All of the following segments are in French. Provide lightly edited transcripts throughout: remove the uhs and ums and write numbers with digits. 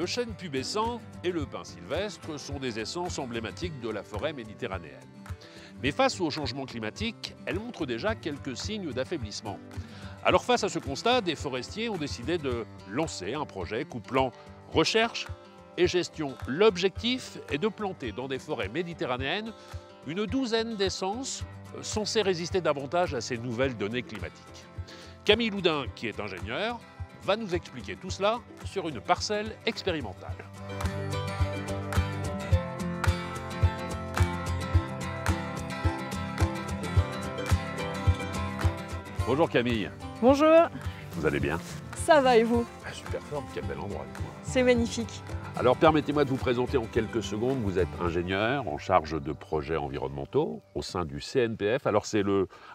chêne pubescent et le pin sylvestre sont des essences emblématiques de la forêt méditerranéenne. Mais face au changement climatique, elles montrent déjà quelques signes d'affaiblissement. Alors face à ce constat, des forestiers ont décidé de lancer un projet couplant recherche et gestion. L'objectif est de planter dans des forêts méditerranéennes une douzaine d'essences censées résister davantage à ces nouvelles données climatiques. Camille Loudin, qui est ingénieur, va nous expliquer tout cela sur une parcelle expérimentale. Bonjour Camille. Bonjour. Vous allez bien? Ça va et vous? Super forme, quel bel endroit. C'est magnifique. Alors permettez-moi de vous présenter en quelques secondes. Vous êtes ingénieur en charge de projets environnementaux au sein du CNPF. Alors c'est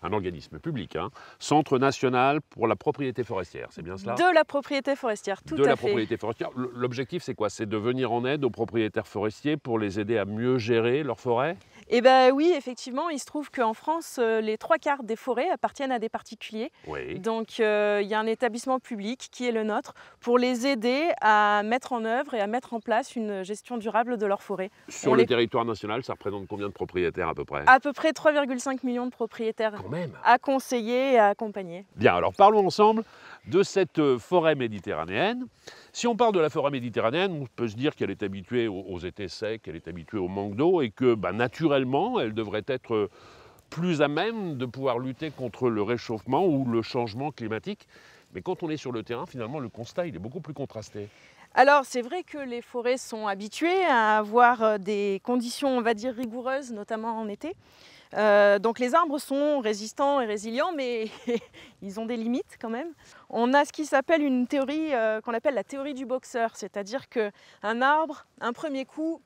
un organisme public, Centre national pour la propriété forestière, c'est bien cela? De la propriété forestière, tout à fait. De la propriété forestière. L'objectif c'est quoi? C'est de venir en aide aux propriétaires forestiers pour les aider à mieux gérer leurs forêts? Eh bien oui, effectivement, il se trouve qu'en France, les 3/4 des forêts appartiennent à des particuliers. Oui. Donc il y a un établissement public qui est le nôtre pour les aider à mettre en œuvre et à mettre en place une gestion durable de leurs forêts. Sur le territoire national, ça représente combien de propriétaires à peu près? À peu près 3,5 millions de propriétaires Quand même. à conseiller et à accompagner. Bien, alors parlons ensemble de cette forêt méditerranéenne. Si on parle de la forêt méditerranéenne, on peut se dire qu'elle est habituée aux étés secs, qu'elle est habituée au manque d'eau et que naturellement, elle devrait être plus à même de pouvoir lutter contre le réchauffement ou le changement climatique. Mais quand on est sur le terrain, finalement, le constat il est beaucoup plus contrasté. Alors c'est vrai que les forêts sont habituées à avoir des conditions, on va dire, rigoureuses, notamment en été. Donc les arbres sont résistants et résilients, mais ils ont des limites quand même. On a ce qui s'appelle une théorie qu'on appelle la théorie du boxeur, c'est-à-dire qu'un arbre, un premier coup,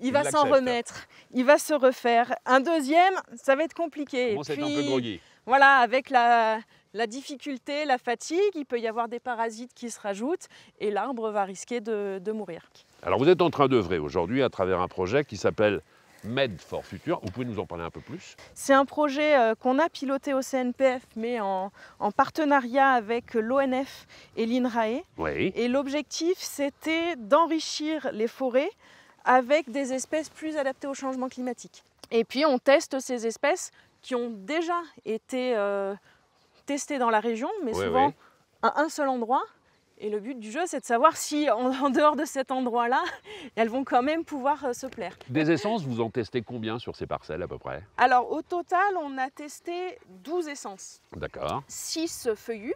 il va s'en remettre, il va se refaire. Un deuxième, ça va être compliqué. Comment c'est un peu groggy. Voilà, avec la difficulté, la fatigue, il peut y avoir des parasites qui se rajoutent et l'arbre va risquer de mourir. Alors vous êtes en train d'œuvrer aujourd'hui à travers un projet qui s'appelle Med for Future. Vous pouvez nous en parler un peu plus? C'est un projet qu'on a piloté au CNPF, mais en partenariat avec l'ONF et l'INRAE. Oui. Et l'objectif, c'était d'enrichir les forêts avec des espèces plus adaptées au changement climatique. Et puis on teste ces espèces qui ont déjà été testées dans la région, mais souvent à un seul endroit. Et le but du jeu, c'est de savoir si, en dehors de cet endroit-là, elles vont quand même pouvoir se plaire. Des essences, vous en testez combien sur ces parcelles à peu près? Alors au total, on a testé 12 essences. D'accord. 6 feuillues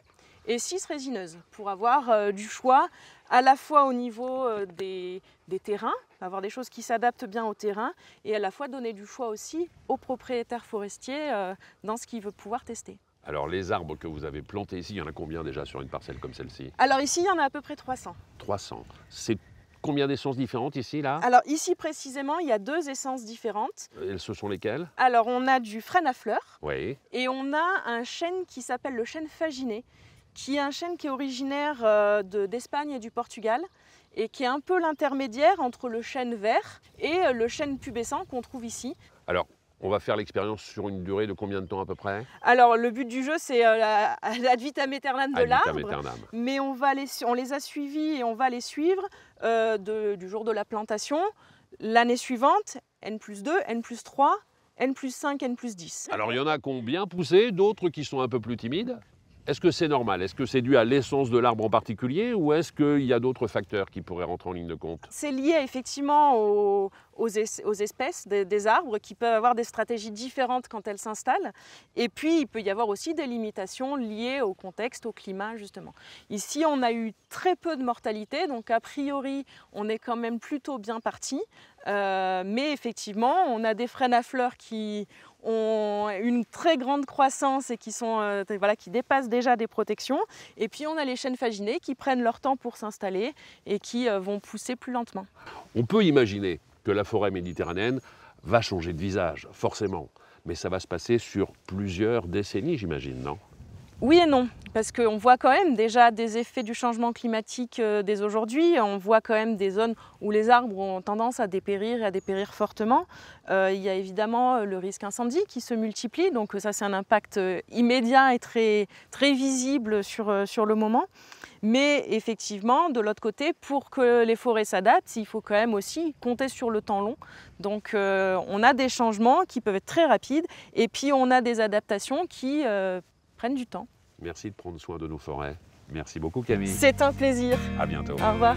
et 6 résineuses, pour avoir du choix à la fois au niveau des terrains, avoir des choses qui s'adaptent bien au terrain, et à la fois donner du choix aussi aux propriétaires forestiers dans ce qu'ils veulent pouvoir tester. Alors les arbres que vous avez plantés ici, il y en a combien déjà sur une parcelle comme celle-ci? Alors ici, il y en a à peu près 300. 300. C'est combien d'essences différentes ici, là? Alors ici précisément, il y a 2 essences différentes. Et ce sont lesquelles? Alors on a du frêne à fleurs, Oui. et on a un chêne qui s'appelle le chêne faginé, qui est un chêne qui est originaire d'Espagne et du Portugal, et qui est un peu l'intermédiaire entre le chêne vert et le chêne pubescent qu'on trouve ici. Alors, on va faire l'expérience sur une durée de combien de temps à peu près? Alors le but du jeu, c'est ad vitam aeternam de l'arbre, mais on les a suivis et on va les suivre du jour de la plantation, l'année suivante, N+2, N+3, N+5, N+10. Alors il y en a qui ont bien poussé, d'autres qui sont un peu plus timides. Est-ce que c'est normal? Est-ce que c'est dû à l'essence de l'arbre en particulier ou est-ce qu'il y a d'autres facteurs qui pourraient rentrer en ligne de compte? C'est lié effectivement aux espèces des arbres qui peuvent avoir des stratégies différentes quand elles s'installent. Et puis il peut y avoir aussi des limitations liées au contexte, au climat justement. Ici on a eu très peu de mortalité, donc a priori on est quand même plutôt bien parti. Mais effectivement on a des frênes à fleurs qui ont une très grande croissance et qui dépassent déjà des protections. Et puis on a les chênes faginés qui prennent leur temps pour s'installer et qui vont pousser plus lentement. On peut imaginer que la forêt méditerranéenne va changer de visage, forcément. Mais ça va se passer sur plusieurs décennies, j'imagine, non? Oui et non, parce qu'on voit quand même déjà des effets du changement climatique dès aujourd'hui. On voit quand même des zones où les arbres ont tendance à dépérir et à dépérir fortement. Il y a évidemment le risque incendie qui se multiplie, donc ça c'est un impact immédiat et très visible sur le moment. Mais effectivement, de l'autre côté, pour que les forêts s'adaptent, il faut quand même aussi compter sur le temps long. Donc on a des changements qui peuvent être très rapides et puis on a des adaptations qui prennent du temps. Merci de prendre soin de nos forêts. Merci beaucoup Camille. C'est un plaisir. À bientôt. Au revoir.